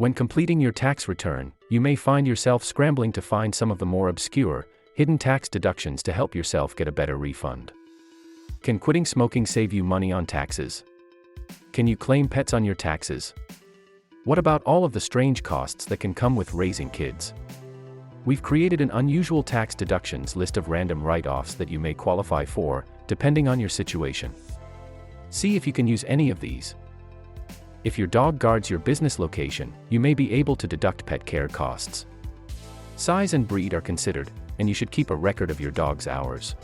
When completing your tax return, you may find yourself scrambling to find some of the more obscure, hidden tax deductions to help yourself get a better refund. Can quitting smoking save you money on taxes? Can you claim pets on your taxes? What about all of the strange costs that can come with raising kids? We've created an unusual tax deductions list of random write-offs that you may qualify for, depending on your situation. See if you can use any of these. If your dog guards your business location, you may be able to deduct pet care costs. Size and breed are considered, and you should keep a record of your dog's hours.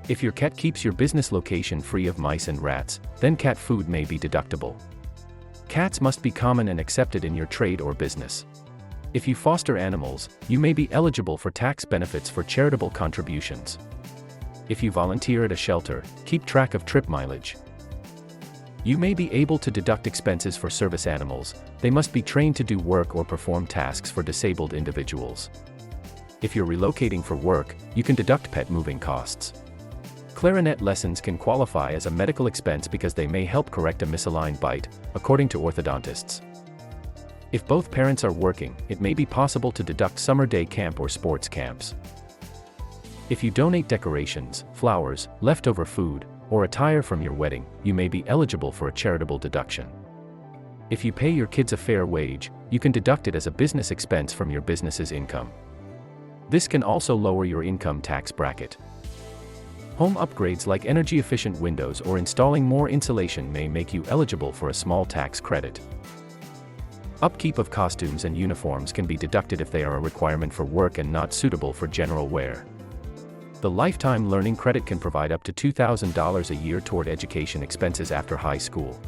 If your cat keeps your business location free of mice and rats, then cat food may be deductible. Cats must be common and accepted in your trade or business. If you foster animals, you may be eligible for tax benefits for charitable contributions. If you volunteer at a shelter, keep track of trip mileage. You may be able to deduct expenses for service animals. They must be trained to do work or perform tasks for disabled individuals. If you're relocating for work, you can deduct pet moving costs. Clarinet lessons can qualify as a medical expense because they may help correct a misaligned bite, according to orthodontists. If both parents are working, it may be possible to deduct summer day camp or sports camps. If you donate decorations, flowers, leftover food, or attire from your wedding, you may be eligible for a charitable deduction. If you pay your kids a fair wage, you can deduct it as a business expense from your business's income. This can also lower your income tax bracket. Home upgrades like energy-efficient windows or installing more insulation may make you eligible for a small tax credit. Upkeep of costumes and uniforms can be deducted if they are a requirement for work and not suitable for general wear. The Lifetime Learning Credit can provide up to $2,000 a year toward education expenses after high school.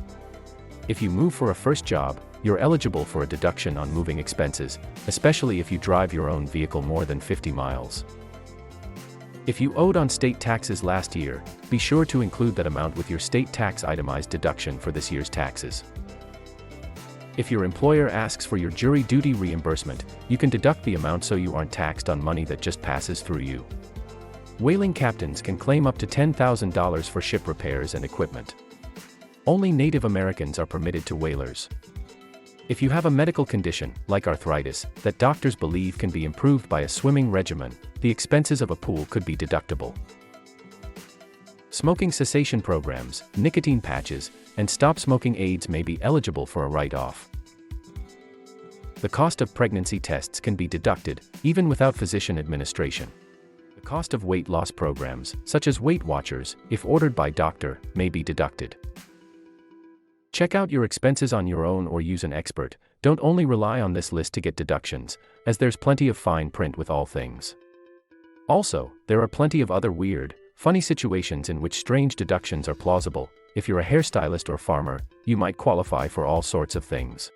If you move for a first job, you're eligible for a deduction on moving expenses, especially if you drive your own vehicle more than 50 miles. If you owed on state taxes last year, be sure to include that amount with your state tax itemized deduction for this year's taxes. If your employer asks for your jury duty reimbursement, you can deduct the amount so you aren't taxed on money that just passes through you. Whaling captains can claim up to $10,000 for ship repairs and equipment. Only Native Americans are permitted to whalers. If you have a medical condition, like arthritis, that doctors believe can be improved by a swimming regimen, the expenses of a pool could be deductible. Smoking cessation programs, nicotine patches, and stop smoking aids may be eligible for a write-off. The cost of pregnancy tests can be deducted, even without physician administration. The cost of weight loss programs, such as Weight Watchers, if ordered by doctor, may be deducted. Check out your expenses on your own or use an expert. Don't only rely on this list to get deductions, as there's plenty of fine print with all things. Also, there are plenty of other weird, funny situations in which strange deductions are plausible. If you're a hairstylist or farmer, you might qualify for all sorts of things.